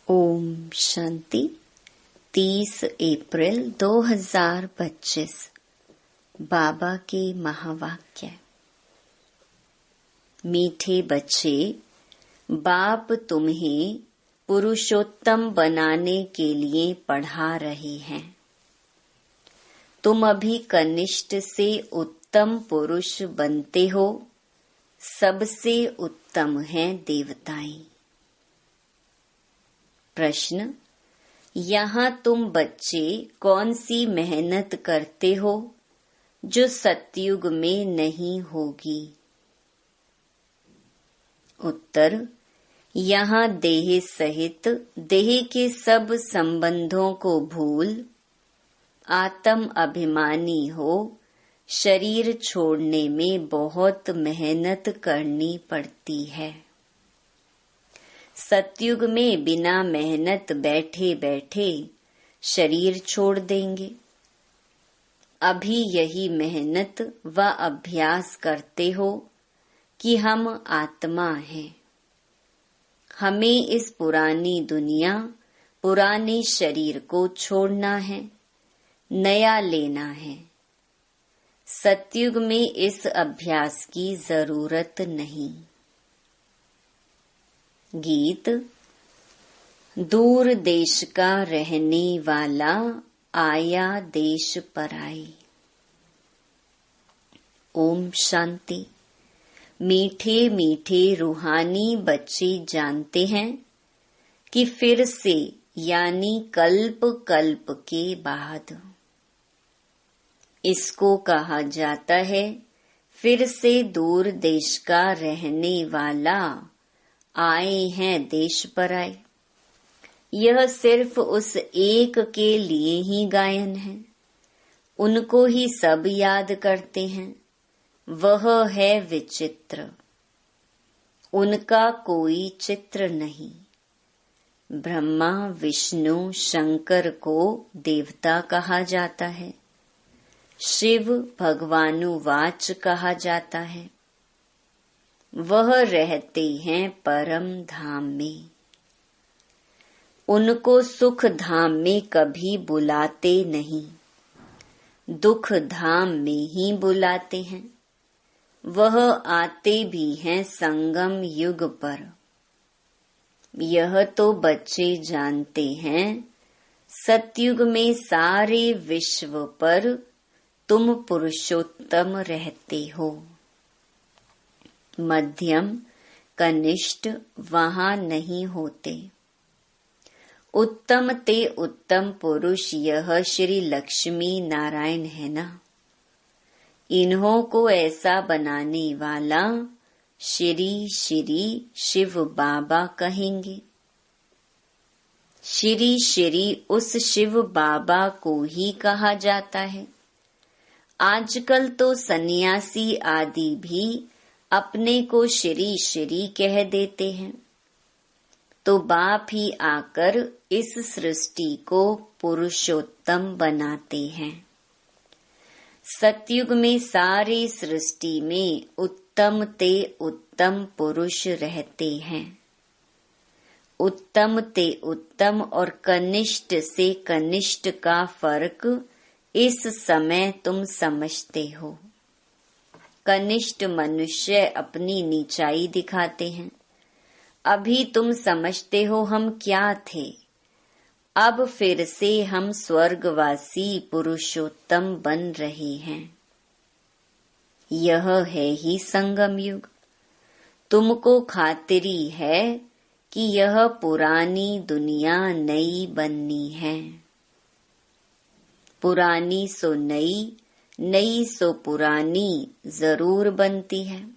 ओम शांति। 30 अप्रैल 2025 बाबा के महावाक्य। मीठे बच्चे, बाप तुम्हें पुरुषोत्तम बनाने के लिए पढ़ा रहे हैं। तुम अभी कनिष्ठ से उत्तम पुरुष बनते हो। सबसे उत्तम हैं देवताएं। प्रश्न, यहाँ तुम बच्चे कौन सी मेहनत करते हो जो सतयुग में नहीं होगी? उत्तर, यहाँ देह सहित देह के सब संबंधों को भूल आत्म अभिमानी हो शरीर छोड़ने में बहुत मेहनत करनी पड़ती है। सतयुग में बिना मेहनत बैठे बैठे शरीर छोड़ देंगे। अभी यही मेहनत व अभ्यास करते हो कि हम आत्मा हैं। हमें इस पुरानी दुनिया पुराने शरीर को छोड़ना है, नया लेना है। सतयुग में इस अभ्यास की जरूरत नहीं। गीत। दूर देश का रहने वाला आया देश पराई। ओम शांति। मीठे मीठे रूहानी बच्चे जानते हैं कि फिर से यानी कल्प कल्प के बाद इसको कहा जाता है फिर से दूर देश का रहने वाला आए हैं देश पराए। यह सिर्फ उस एक के लिए ही गायन है। उनको ही सब याद करते हैं। वह है विचित्र। उनका कोई चित्र नहीं। ब्रह्मा विष्णु शंकर को देवता कहा जाता है। शिव भगवानुवाच कहा जाता है। वह रहते हैं परम धाम में। उनको सुख धाम में कभी बुलाते नहीं, दुख धाम में ही बुलाते हैं। वह आते भी हैं संगम युग पर। यह तो बच्चे जानते हैं सतयुग में सारे विश्व पर तुम पुरुषोत्तम रहते हो। मध्यम कनिष्ठ वहां नहीं होते। उत्तम ते उत्तम पुरुष यह श्री लक्ष्मी नारायण है ना। इन्हों को ऐसा बनाने वाला श्री श्री शिव बाबा कहेंगे। श्री श्री उस शिव बाबा को ही कहा जाता है। आजकल तो सन्यासी आदि भी अपने को श्री श्री कह देते हैं। तो बाप ही आकर इस सृष्टि को पुरुषोत्तम बनाते हैं। सतयुग में सारी सृष्टि में उत्तम ते उत्तम पुरुष रहते हैं। उत्तम ते उत्तम और कनिष्ठ से कनिष्ठ का फर्क इस समय तुम समझते हो। कनिष्ठ मनुष्य अपनी नीचाई दिखाते हैं। अभी तुम समझते हो हम क्या थे। अब फिर से हम स्वर्गवासी पुरुषोत्तम बन रहे हैं। यह है ही संगम युग। तुमको खातिरी है कि यह पुरानी दुनिया नई बननी है। पुरानी सो नई, नई सो पुरानी जरूर बनती है।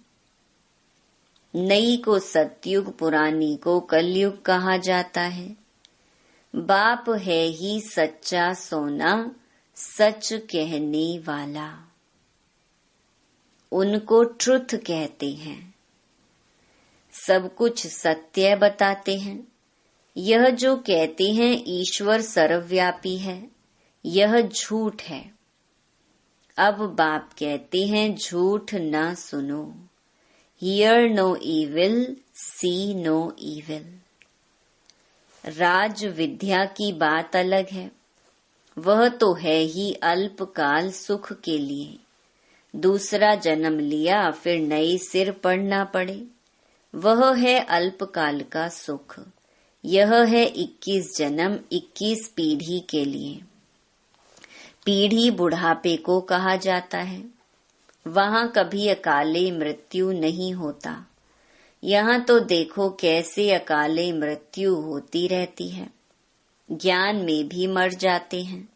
नई को सतयुग, पुरानी को कलयुग कहा जाता है। बाप है ही सच्चा सोना, सच कहने वाला। उनको ट्रुथ कहते हैं। सब कुछ सत्य बताते हैं। यह जो कहते हैं ईश्वर सर्वव्यापी है, यह झूठ है। अब बाप कहते हैं झूठ ना सुनो। Hear no evil, see no evil. राज विद्या की बात अलग है, वह तो है ही अल्पकाल सुख के लिए। दूसरा जन्म लिया फिर नए सिर पढ़ना पड़े, वह है अल्पकाल का सुख। यह है 21 जन्म 21 पीढ़ी के लिए। पीढ़ी बुढ़ापे को कहा जाता है। वहाँ कभी अकाले मृत्यु नहीं होता। यहाँ तो देखो कैसे अकाले मृत्यु होती रहती है। ज्ञान में भी मर जाते हैं।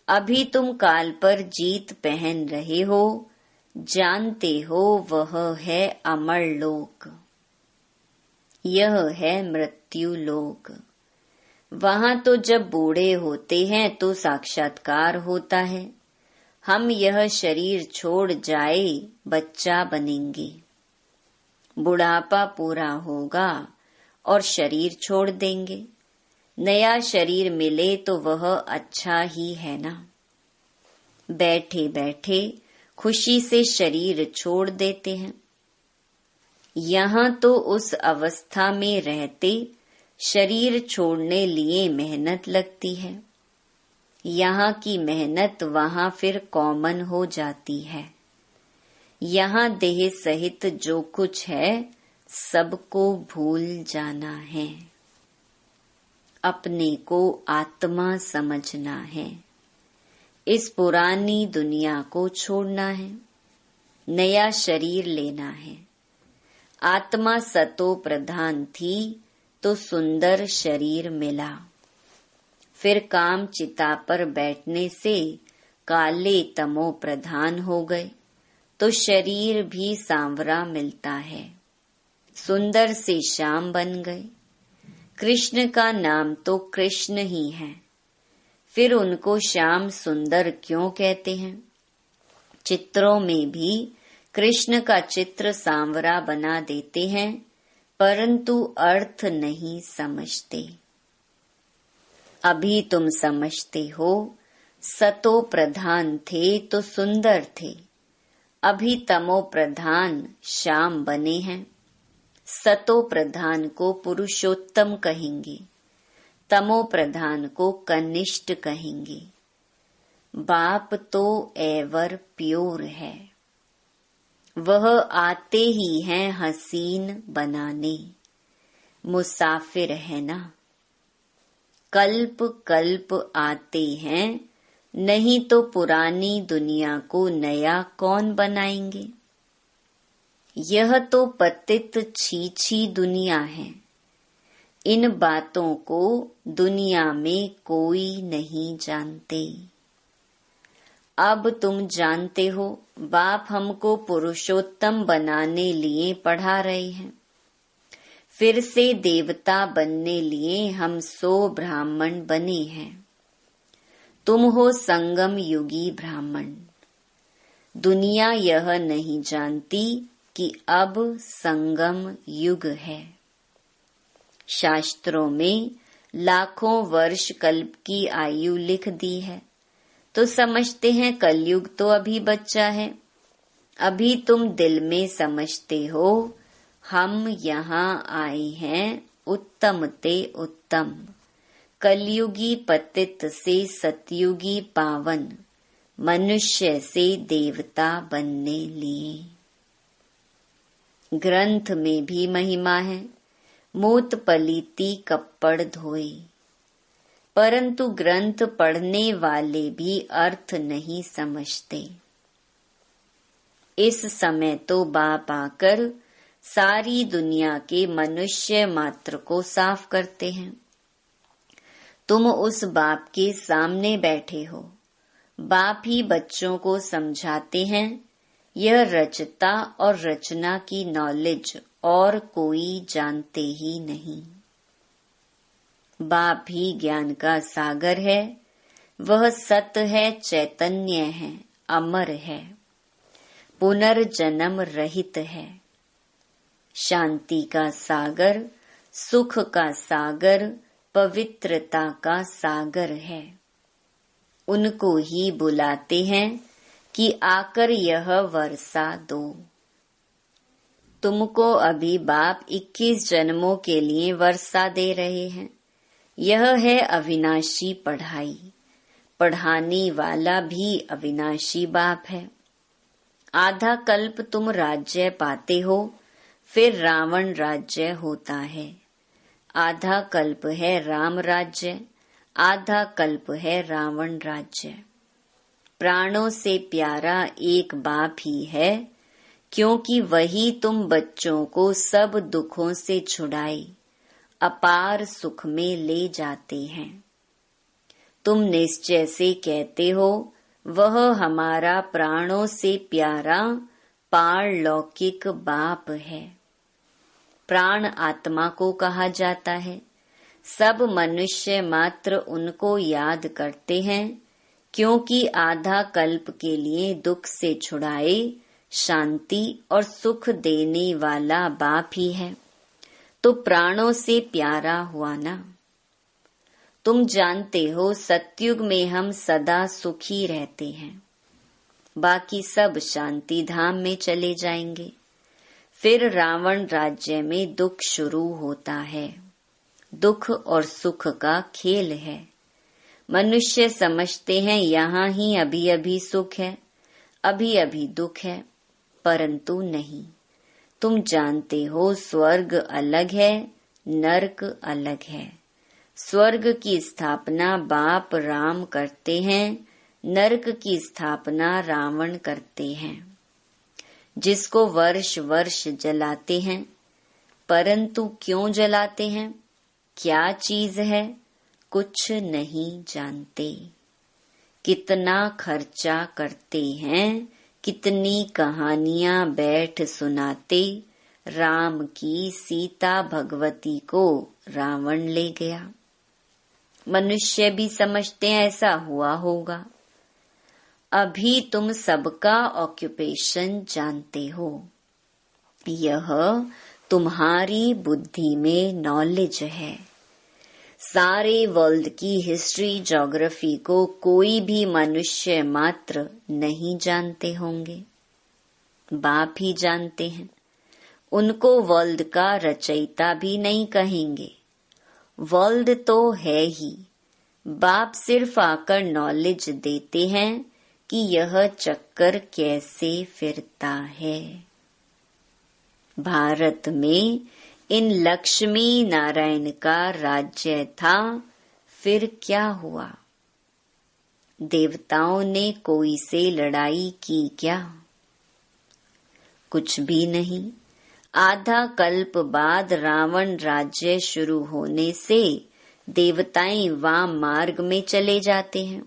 अभी तुम काल पर जीत पहन रहे हो, जानते हो वह है अमर लोक, यह है मृत्यु लोक। वहाँ तो जब बूढ़े होते हैं तो साक्षात्कार होता है, हम यह शरीर छोड़ जाए बच्चा बनेंगे। बुढ़ापा पूरा होगा और शरीर छोड़ देंगे। नया शरीर मिले तो वह अच्छा ही है ना। बैठे बैठे खुशी से शरीर छोड़ देते हैं। यहाँ तो उस अवस्था में रहते शरीर छोड़ने लिए मेहनत लगती है। यहाँ की मेहनत वहाँ फिर कॉमन हो जाती है। यहाँ देह सहित जो कुछ है सबको भूल जाना है। अपने को आत्मा समझना है। इस पुरानी दुनिया को छोड़ना है, नया शरीर लेना है। आत्मा सतो प्रधान थी तो सुंदर शरीर मिला। फिर काम चिता पर बैठने से काले तमो प्रधान हो गए तो शरीर भी सांवरा मिलता है। सुंदर से श्याम बन गए। कृष्ण का नाम तो कृष्ण ही है, फिर उनको श्याम सुंदर क्यों कहते हैं? चित्रों में भी कृष्ण का चित्र सांवरा बना देते हैं, परंतु अर्थ नहीं समझते। अभी तुम समझते हो सतो प्रधान थे तो सुंदर थे, अभी तमो प्रधान श्याम बने हैं। सतो प्रधान को पुरुषोत्तम कहेंगे, तमो प्रधान को कनिष्ठ कहेंगे। बाप तो एवर प्योर है, वह आते ही हैं हसीन बनाने। मुसाफिर है ना, कल्प कल्प आते हैं, नहीं तो पुरानी दुनिया को नया कौन बनाएंगे? यह तो पतित छीछी दुनिया है। इन बातों को दुनिया में कोई नहीं जानते। अब तुम जानते हो, बाप हमको पुरुषोत्तम बनाने लिए पढ़ा रहे हैं। फिर से देवता बनने लिए हम 100 ब्राह्मण बने हैं। तुम हो संगम युगी ब्राह्मण। दुनिया यह नहीं जानती कि अब संगम युग है। शास्त्रों में लाखों वर्ष कल्प की आयु लिख दी है, तो समझते हैं कलयुग तो अभी बच्चा है। अभी तुम दिल में समझते हो हम यहाँ आए हैं उत्तम ते उत्तम, कलयुगी पतित से सतयुगी पावन, मनुष्य से देवता बनने लिए। ग्रंथ में भी महिमा है, मूत पलीती कप्पड़ धोए, परंतु ग्रंथ पढ़ने वाले भी अर्थ नहीं समझते। इस समय तो बाप आकर सारी दुनिया के मनुष्य मात्र को साफ करते हैं। तुम उस बाप के सामने बैठे हो, बाप ही बच्चों को समझाते हैं। यह रचता और रचना की नॉलेज और कोई जानते ही नहीं। बाप ही ज्ञान का सागर है, वह सत्य है, चैतन्य है, अमर है, पुनर्जन्म रहित है। शांति का सागर, सुख का सागर, पवित्रता का सागर है। उनको ही बुलाते हैं कि आकर यह वर्षा दो। तुमको अभी बाप 21 जन्मों के लिए वर्षा दे रहे हैं। यह है अविनाशी पढ़ाई। पढ़ाने वाला भी अविनाशी बाप है। आधा कल्प तुम राज्य पाते हो, फिर रावण राज्य होता है। आधा कल्प है राम राज्य, आधा कल्प है रावण राज्य। प्राणों से प्यारा एक बाप ही है, क्योंकि वही तुम बच्चों को सब दुखों से छुड़ाए अपार सुख में ले जाते हैं। तुम निश्चय से कहते हो वह हमारा प्राणों से प्यारा पारलौकिक बाप है। प्राण आत्मा को कहा जाता है। सब मनुष्य मात्र उनको याद करते हैं, क्योंकि आधा कल्प के लिए दुख से छुड़ाए शांति और सुख देने वाला बाप ही है, तो प्राणों से प्यारा हुआ ना। तुम जानते हो सतयुग में हम सदा सुखी रहते हैं, बाकी सब शांति धाम में चले जाएंगे। फिर रावण राज्य में दुख शुरू होता है। दुख और सुख का खेल है। मनुष्य समझते हैं यहाँ ही अभी अभी सुख है, अभी अभी दुख है, परंतु नहीं। तुम जानते हो स्वर्ग अलग है, नरक अलग है। स्वर्ग की स्थापना बाप राम करते हैं, नरक की स्थापना रावण करते हैं, जिसको वर्ष वर्ष जलाते हैं। परंतु क्यों जलाते हैं, क्या चीज है, कुछ नहीं जानते। कितना खर्चा करते हैं, कितनी कहानियां बैठ सुनाते। राम की सीता भगवती को रावण ले गया। मनुष्य भी समझते हैं ऐसा हुआ होगा। अभी तुम सबका ऑक्यूपेशन जानते हो। यह तुम्हारी बुद्धि में नॉलेज है। सारे वर्ल्ड की हिस्ट्री ज्योग्राफी को कोई भी मनुष्य मात्र नहीं जानते होंगे, बाप ही जानते हैं। उनको वर्ल्ड का रचयिता भी नहीं कहेंगे। वर्ल्ड तो है ही, बाप सिर्फ आकर नॉलेज देते हैं कि यह चक्कर कैसे फिरता है। भारत में इन लक्ष्मी नारायण का राज्य था, फिर क्या हुआ? देवताओं ने कोई से लड़ाई की क्या? कुछ भी नहीं। आधा कल्प बाद रावण राज्य शुरू होने से देवताएं वाम मार्ग में चले जाते हैं।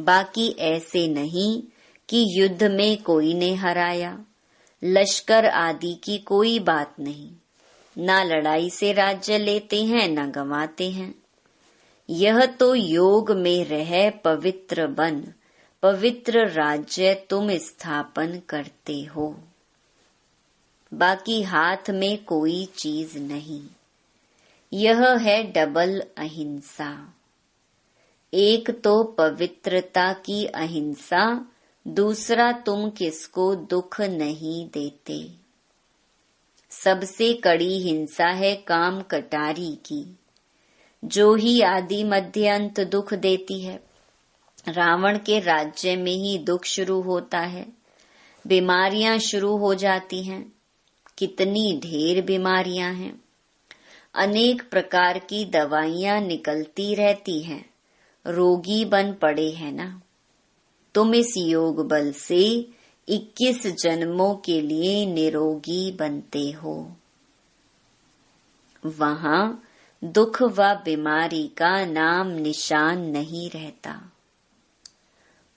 बाकी ऐसे नहीं कि युद्ध में कोई ने हराया, लश्कर आदि की कोई बात नहीं। ना लड़ाई से राज्य लेते हैं, ना गंवाते हैं। यह तो योग में रह पवित्र बन पवित्र राज्य तुम स्थापन करते हो। बाकी हाथ में कोई चीज नहीं। यह है डबल अहिंसा। एक तो पवित्रता की अहिंसा, दूसरा तुम किसको दुख नहीं देते। सबसे कड़ी हिंसा है काम कटारी की, जो ही आदि मध्य अंत दुख देती है। रावण के राज्य में ही दुख शुरू होता है, बीमारियां शुरू हो जाती हैं। कितनी ढेर बीमारियां हैं, अनेक प्रकार की दवाइयां निकलती रहती हैं, रोगी बन पड़े हैं ना। तुम इस योग बल से 21 जन्मों के लिए निरोगी बनते हो। वहां दुख व बीमारी का नाम निशान नहीं रहता।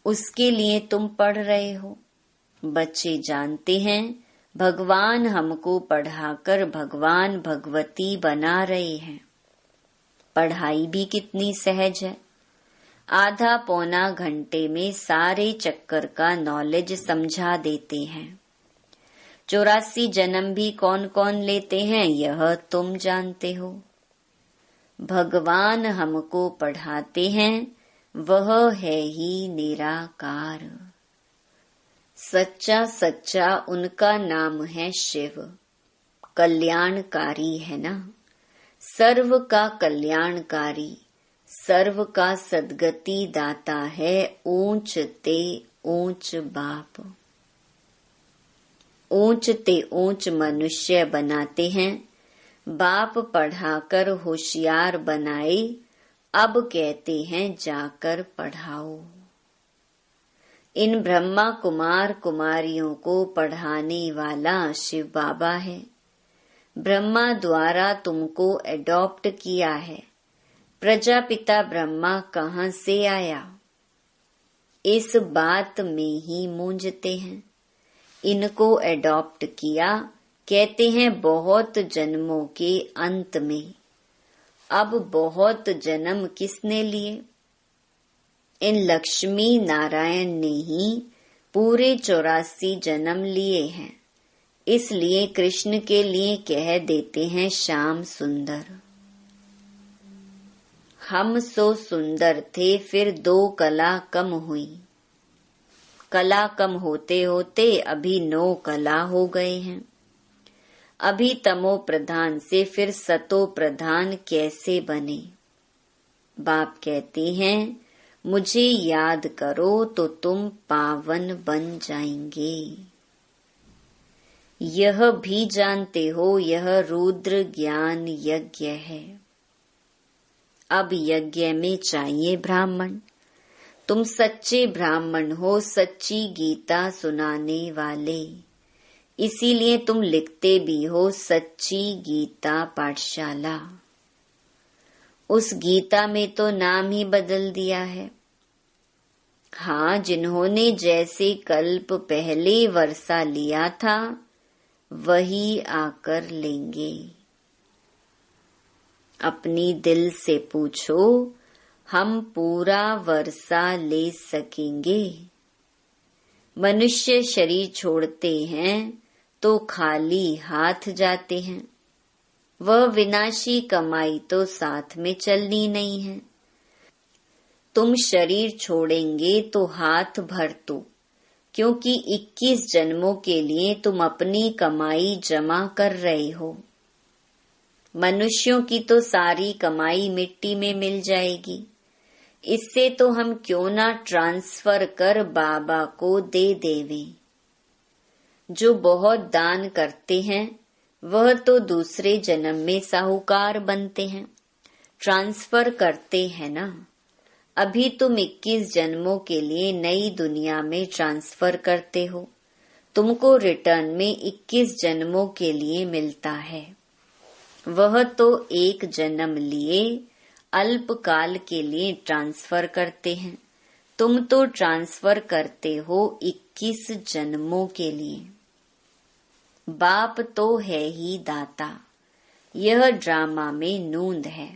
उसके लिए तुम पढ़ रहे हो। बच्चे जानते हैं भगवान हमको पढ़ाकर भगवान भगवती बना रहे हैं। पढ़ाई भी कितनी सहज है। आधा पौना घंटे में सारे चक्कर का नॉलेज समझा देते हैं। 84 जन्म भी कौन कौन लेते हैं यह तुम जानते हो। भगवान हमको पढ़ाते हैं, वह है ही निराकार। सच्चा सच्चा उनका नाम है शिव। कल्याणकारी है ना। सर्व का कल्याणकारी, सर्व का सद्गति दाता है ऊंच ते ऊंच बाप। ऊंच ते ऊंच मनुष्य बनाते हैं, बाप पढ़ाकर होशियार बनाए, अब कहते हैं जाकर पढ़ाओ। इन ब्रह्मा कुमार कुमारियों को पढ़ाने वाला शिव बाबा है। ब्रह्मा द्वारा तुमको एडॉप्ट किया है। प्रजापिता ब्रह्मा कहाँ से आया, इस बात में ही मूंझते हैं। इनको एडॉप्ट किया, कहते हैं बहुत जन्मों के अंत में। अब बहुत जन्म किसने लिए? इन लक्ष्मी नारायण ने ही पूरे 84 जन्म लिए हैं। इसलिए कृष्ण के लिए कह देते हैं श्याम सुंदर। हम सो सुंदर थे, फिर 2 कला कम हुई। कला कम होते होते अभी 9 कला हो गए हैं। अभी तमो प्रधान से फिर सतो प्रधान कैसे बने? बाप कहते हैं मुझे याद करो तो तुम पावन बन जाएंगे। यह भी जानते हो यह रुद्र ज्ञान यज्ञ है। अब यज्ञ में चाहिए ब्राह्मण। तुम सच्चे ब्राह्मण हो, सच्ची गीता सुनाने वाले। इसीलिए तुम लिखते भी हो सच्ची गीता पाठशाला। उस गीता में तो नाम ही बदल दिया है। हाँ, जिन्होंने जैसे कल्प पहले वर्षा लिया था वही आकर लेंगे। अपनी दिल से पूछो, हम पूरा वर्षा ले सकेंगे? मनुष्य शरीर छोड़ते हैं तो खाली हाथ जाते हैं। वह विनाशी कमाई तो साथ में चलनी नहीं है। तुम शरीर छोड़ेंगे तो हाथ भर दो, क्योंकि 21 जन्मों के लिए तुम अपनी कमाई जमा कर रहे हो। मनुष्यों की तो सारी कमाई मिट्टी में मिल जाएगी। इससे तो हम क्यों ना ट्रांसफर कर बाबा को दे देवें। जो बहुत दान करते हैं वह तो दूसरे जन्म में साहूकार बनते हैं। ट्रांसफर करते हैं ना। अभी तुम 21 जन्मों के लिए नई दुनिया में ट्रांसफर करते हो। तुमको रिटर्न में 21 जन्मों के लिए मिलता है। वह तो एक जन्म लिए अल्पकाल के लिए ट्रांसफर करते हैं। तुम तो ट्रांसफर करते हो 21 जन्मों के लिए। बाप तो है ही दाता। यह ड्रामा में नूंद है।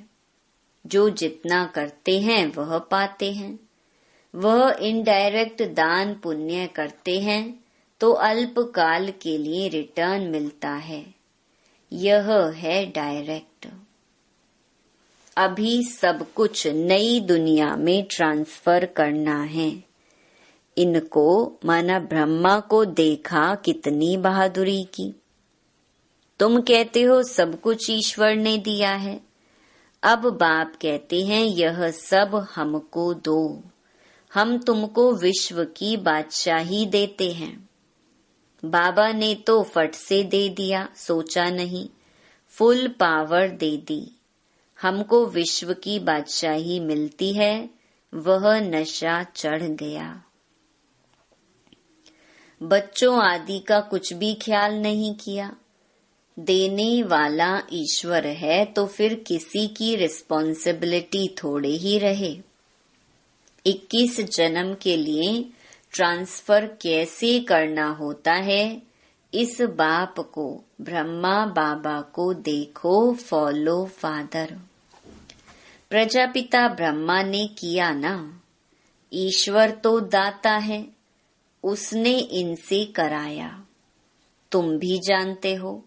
जो जितना करते हैं वह पाते हैं। वह इनडायरेक्ट दान पुण्य करते हैं तो अल्पकाल के लिए रिटर्न मिलता है। यह है डायरेक्ट। अभी सब कुछ नई दुनिया में ट्रांसफर करना है। इनको माना ब्रह्मा को देखा कितनी बहादुरी की। तुम कहते हो सब कुछ ईश्वर ने दिया है। अब बाप कहते हैं यह सब हमको दो। हम तुमको विश्व की बादशाही देते हैं। बाबा ने तो फट से दे दिया, सोचा नहीं, फुल पावर दे दी। हमको विश्व की बादशाही मिलती है, वह नशा चढ़ गया। बच्चों आदि का कुछ भी ख्याल नहीं किया। देने वाला ईश्वर है तो फिर किसी की रिस्पॉन्सिबिलिटी थोड़े ही रहे। 21 जन्म के लिए ट्रांसफर कैसे करना होता है, इस बाप को, ब्रह्मा बाबा को देखो, फॉलो फादर। प्रजापिता ब्रह्मा ने किया ना। ईश्वर तो दाता है, उसने इनसे कराया। तुम भी जानते हो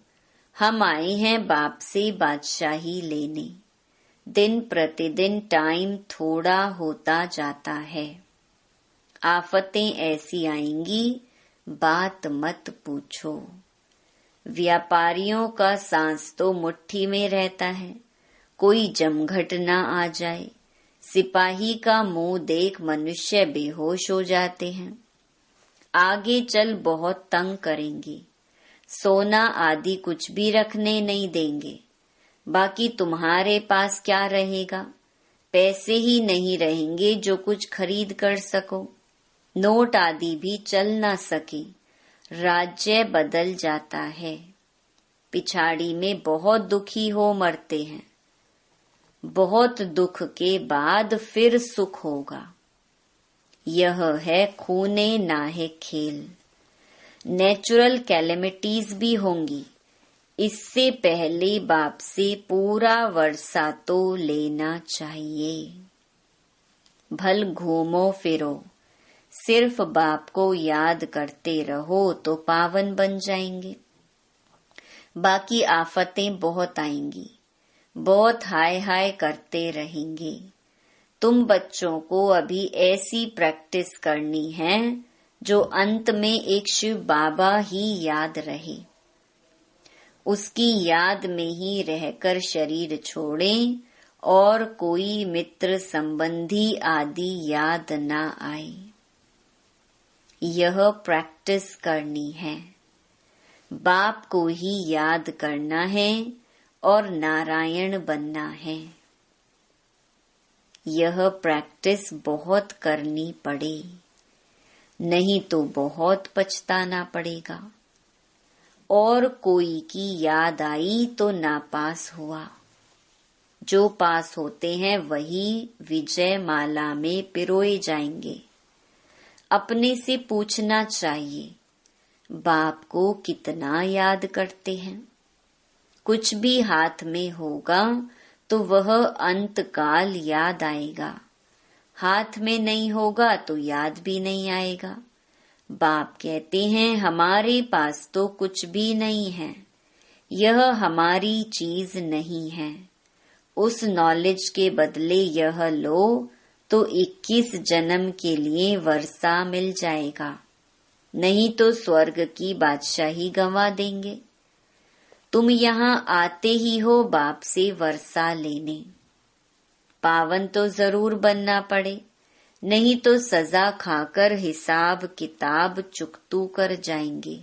हम आए हैं बाप से बादशाही लेने। दिन प्रतिदिन टाइम थोड़ा होता जाता है। आफतें ऐसी आएंगी, बात मत पूछो। व्यापारियों का सांस तो मुट्ठी में रहता है। कोई जमघट ना आ जाए। सिपाही का मुंह देख मनुष्य बेहोश हो जाते हैं। आगे चल बहुत तंग करेंगे। सोना आदि कुछ भी रखने नहीं देंगे। बाकी तुम्हारे पास क्या रहेगा? पैसे ही नहीं रहेंगे जो कुछ खरीद कर सको। नोट आदि भी चल ना सके। राज्य बदल जाता है। पिछाड़ी में बहुत दुखी हो मरते हैं। बहुत दुख के बाद फिर सुख होगा। यह है खूने नाहे खेल। नेचुरल कैलेमिटीज भी होंगी। इससे पहले बाप से पूरा वर्षा तो लेना चाहिए। भल घूमो फिरो, सिर्फ बाप को याद करते रहो तो पावन बन जाएंगे। बाकी आफतें बहुत आएंगी। बहुत हाय हाय करते रहेंगे। तुम बच्चों को अभी ऐसी प्रैक्टिस करनी है जो अंत में एक शिव बाबा ही याद रहे। उसकी याद में ही रहकर शरीर छोड़ें और कोई मित्र संबंधी आदि याद ना आए। यह प्रैक्टिस करनी है। बाप को ही याद करना है और नारायण बनना है। यह प्रैक्टिस बहुत करनी पड़े, नहीं तो बहुत पछताना पड़ेगा। और कोई की याद आई तो नापास हुआ। जो पास होते हैं वही विजय माला में पिरोए जाएंगे। अपने से पूछना चाहिए, बाप को कितना याद करते हैं? कुछ भी हाथ में होगा तो वह अंतकाल याद आएगा। हाथ में नहीं होगा तो याद भी नहीं आएगा। बाप कहते हैं हमारे पास तो कुछ भी नहीं है। यह हमारी चीज नहीं है। उस नॉलेज के बदले यह लो तो 21 जन्म के लिए वर्षा मिल जाएगा। नहीं तो स्वर्ग की बादशाही गंवा देंगे। तुम यहाँ आते ही हो बाप से वर्षा लेने। पावन तो जरूर बनना पड़े, नहीं तो सजा खाकर हिसाब किताब चुकतू कर जाएंगे।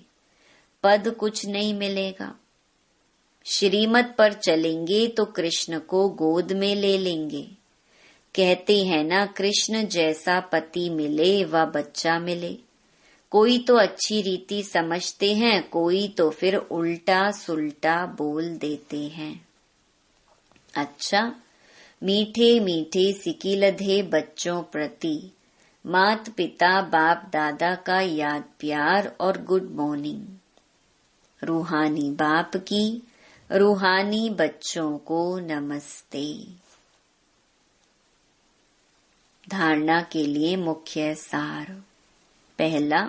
पद कुछ नहीं मिलेगा। श्रीमत पर चलेंगे तो कृष्ण को गोद में ले लेंगे। कहते हैं ना, कृष्ण जैसा पति मिले व बच्चा मिले। कोई तो अच्छी रीति समझते हैं, कोई तो फिर उल्टा सुल्टा बोल देते हैं। अच्छा, मीठे मीठे सिकिलधे बच्चों प्रति मात पिता बाप दादा का याद प्यार और गुड मॉर्निंग। रूहानी बाप की रूहानी बच्चों को नमस्ते। धारणा के लिए मुख्य सार। पहला,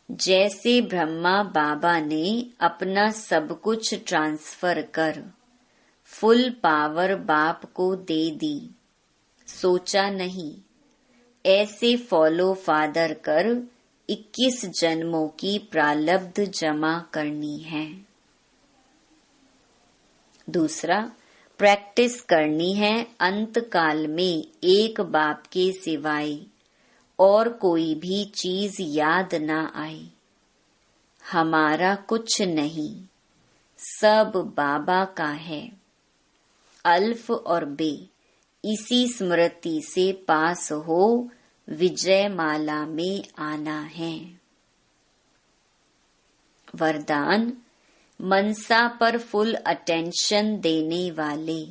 जैसे ब्रह्मा बाबा ने अपना सब कुछ ट्रांसफर कर फुल पावर बाप को दे दी, सोचा नहीं, ऐसे फॉलो फादर कर 21 जन्मों की प्रालब्ध जमा करनी है। दूसरा, प्रैक्टिस करनी है अंत काल में एक बाप के सिवाय और कोई भी चीज याद ना आए। हमारा कुछ नहीं, सब बाबा का है। अल्फ और बे इसी स्मृति से पास हो विजय माला में आना है। वरदान, मनसा पर फुल अटेंशन देने वाले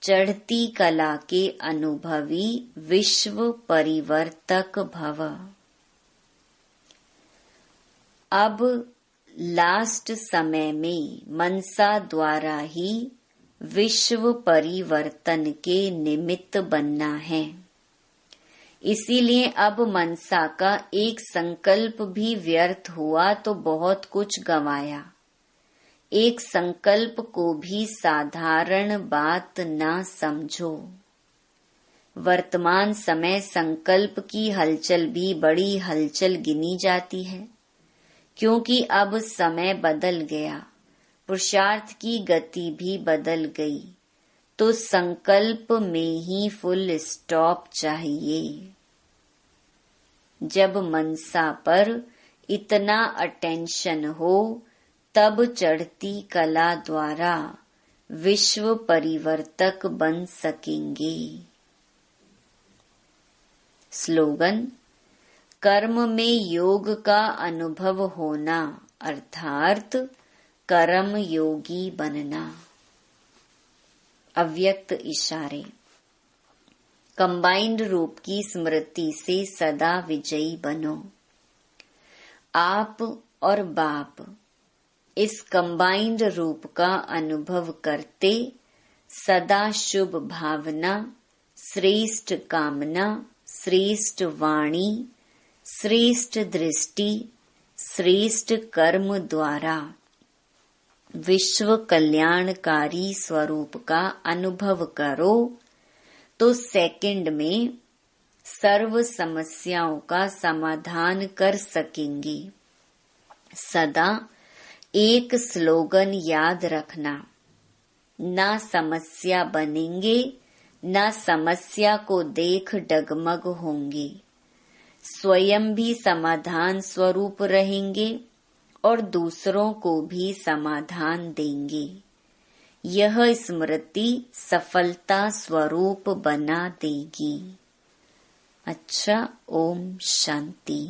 चढ़ती कला के अनुभवी विश्व परिवर्तक भव। अब लास्ट समय में मनसा द्वारा ही विश्व परिवर्तन के निमित्त बनना है। इसीलिए अब मनसा का एक संकल्प भी व्यर्थ हुआ तो बहुत कुछ गंवाया। एक संकल्प को भी साधारण बात ना समझो। वर्तमान समय संकल्प की हलचल भी बड़ी हलचल गिनी जाती है, क्योंकि अब समय बदल गया। पुरुषार्थ की गति भी बदल गई तो संकल्प में ही फुल स्टॉप चाहिए। जब मनसा पर इतना अटेंशन हो तब चढ़ती कला द्वारा विश्व परिवर्तक बन सकेंगे। स्लोगन, कर्म में योग का अनुभव होना अर्थात कर्म योगी बनना। अव्यक्त इशारे, कंबाइंड रूप की स्मृति से सदा विजयी बनो। आप और बाप इस कंबाइंड रूप का अनुभव करते सदा शुभ भावना, श्रेष्ठ कामना, श्रेष्ठ वाणी, श्रेष्ठ दृष्टि, श्रेष्ठ कर्म द्वारा विश्व कल्याणकारी स्वरूप का अनुभव करो तो सेकंड में सर्व समस्याओं का समाधान कर सकेंगे। सदा एक स्लोगन याद रखना, ना समस्या बनेंगे, ना समस्या को देख डगमग होंगे, स्वयं भी समाधान स्वरूप रहेंगे और दूसरों को भी समाधान देंगे। यह स्मृति सफलता स्वरूप बना देगी। अच्छा, ओम शांति।